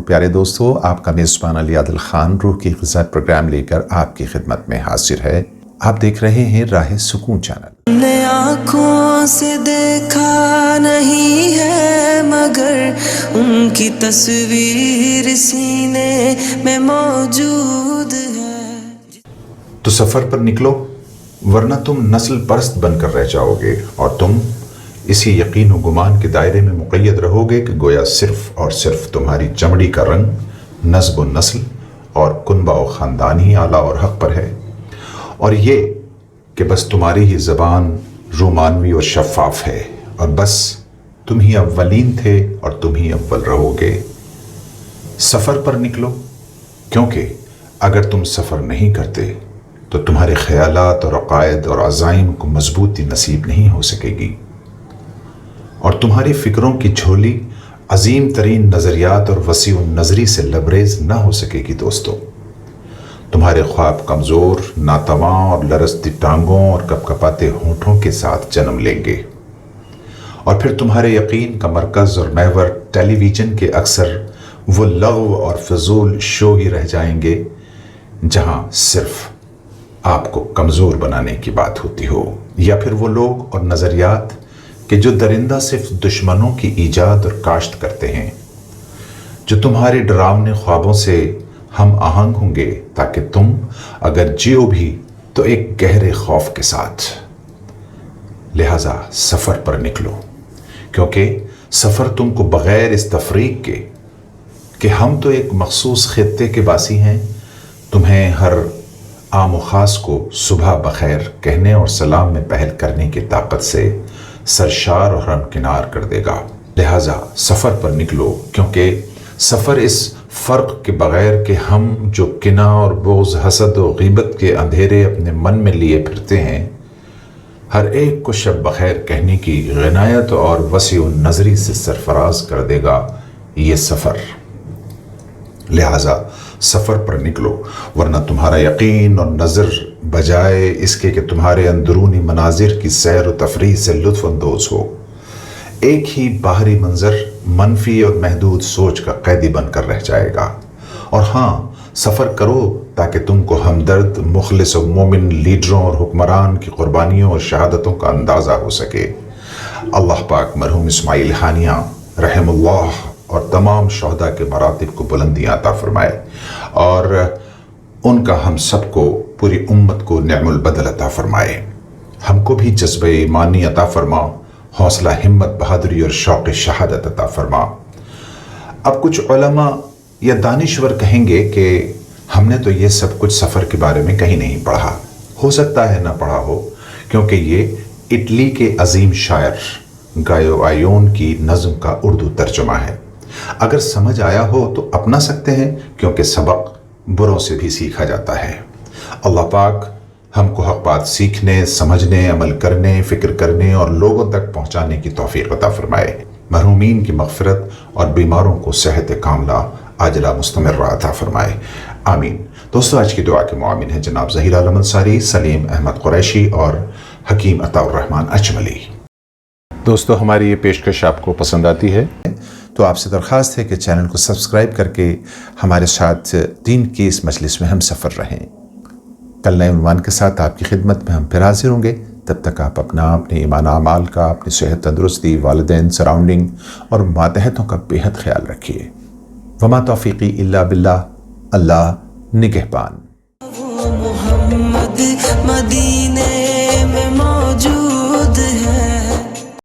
پیارے دوستو، آپ کا میزبان علی عادل خان روح کی غذا پروگرام لے کر آپ کی خدمت میں حاضر ہے۔ آپ دیکھ رہے ہیں راہ سکون چینل۔ نے آنکھوں سے دیکھا نہیں ہے مگر ان کی تصویر سینے میں موجود ہے۔ تو سفر پر نکلو، ورنہ تم نسل پرست بن کر رہ جاؤ گے اور تم اسی یقین و گمان کے دائرے میں مقید رہو گے کہ گویا صرف اور صرف تمہاری چمڑی کا رنگ، نسب و نسل اور کنبہ و خاندان ہی اعلیٰ اور حق پر ہے، اور یہ کہ بس تمہاری ہی زبان رومانوی اور شفاف ہے، اور بس تم ہی اولین تھے اور تم ہی اول رہو گے۔ سفر پر نکلو، کیونکہ اگر تم سفر نہیں کرتے تو تمہارے خیالات اور عقائد اور عزائم کو مضبوطی نصیب نہیں ہو سکے گی، اور تمہاری فکروں کی جھولی عظیم ترین نظریات اور وسیع النظری سے لبریز نہ ہو سکے گی۔ دوستو، تمہارے خواب کمزور، ناتواں اور لرزتی ٹانگوں اور کپکپاتے ہونٹوں کے ساتھ جنم لیں گے، اور پھر تمہارے یقین کا مرکز اور محور ٹیلی ویژن کے اکثر وہ لغو اور فضول شو ہی رہ جائیں گے جہاں صرف آپ کو کمزور بنانے کی بات ہوتی ہو، یا پھر وہ لوگ اور نظریات کہ جو درندہ صرف دشمنوں کی ایجاد اور کاشت کرتے ہیں، جو تمہارے ڈراؤنے خوابوں سے ہم آہنگ ہوں گے تاکہ تم اگر جیو بھی تو ایک گہرے خوف کے ساتھ۔ لہٰذا سفر پر نکلو، کیونکہ سفر تم کو بغیر اس تفریق کے کہ ہم تو ایک مخصوص خطے کے باسی ہیں، تمہیں ہر عام و خاص کو صبح بخیر کہنے اور سلام میں پہل کرنے کی طاقت سے سرشار اور ہمکنار کر دے گا۔ لہٰذا سفر پر نکلو، کیونکہ سفر اس فرق کے بغیر کہ ہم جو کینہ اور بغض، حسد و غیبت کے اندھیرے اپنے من میں لیے پھرتے ہیں، ہر ایک کو شب بخیر کہنے کی غنایت اور وسیع النظری سے سرفراز کر دے گا یہ سفر۔ لہٰذا سفر پر نکلو، ورنہ تمہارا یقین اور نظر بجائے اس کے کہ تمہارے اندرونی مناظر کی سیر و تفریح سے لطف اندوز ہو، ایک ہی باہری منظر منفی اور محدود سوچ کا قیدی بن کر رہ جائے گا۔ اور ہاں، سفر کرو تاکہ تم کو ہمدرد، مخلص و مومن لیڈروں اور حکمران کی قربانیوں اور شہادتوں کا اندازہ ہو سکے۔ اللہ پاک مرحوم اسماعیل ہانیہ رحم اللہ اور تمام شہداء کے مراتب کو بلندیاں عطا فرمائے، اور ان کا ہم سب کو، پوری امت کو نعم البدل عطا فرمائے۔ ہم کو بھی جذبہ ایمانی عطا فرما، حوصلہ، ہمت، بہادری اور شوق شہادت عطا فرما۔ اب کچھ علماء یا دانشور کہیں گے کہ ہم نے تو یہ سب کچھ سفر کے بارے میں کہیں نہیں پڑھا۔ ہو سکتا ہے نہ پڑھا ہو، کیونکہ یہ اٹلی کے عظیم شاعر گایو آیون کی نظم کا اردو ترجمہ ہے۔ اگر سمجھ آیا ہو تو اپنا سکتے ہیں، کیونکہ سبق بروں سے بھی سیکھا جاتا ہے۔ اللہ پاک ہم کو حق بات سیکھنے، سمجھنے، عمل کرنے، فکر کرنے اور لوگوں تک پہنچانے کی توفیق عطا فرمائے۔ مرحومین کی مغفرت اور بیماروں کو صحت کاملہ عاجلہ مستمرہ عطا فرمائے، آمین۔ دوستو، آج کی دعا کے معاون ہیں جناب ظہیر عالم انصاری، سلیم احمد قریشی اور حکیم عطا الرحمن اجملی۔ دوستو، ہماری یہ پیشکش آپ کو پسند آتی ہے تو آپ سے درخواست ہے کہ چینل کو سبسکرائب کر کے ہمارے ساتھ دین کی اس مجلس میں ہم سفر رہیں۔ کل نئے عنوان کے ساتھ آپ کی خدمت میں ہم پھر حاضر ہوں گے۔ تب تک آپ اپنے ایمان اعمال کا، اپنی صحت، تندرستی، والدین، سراؤنڈنگ اور ماتحتوں کا بہت خیال رکھیے۔ وما توفیقی الا باللہ، اللہ نگہبان۔ وہ محمد مدینے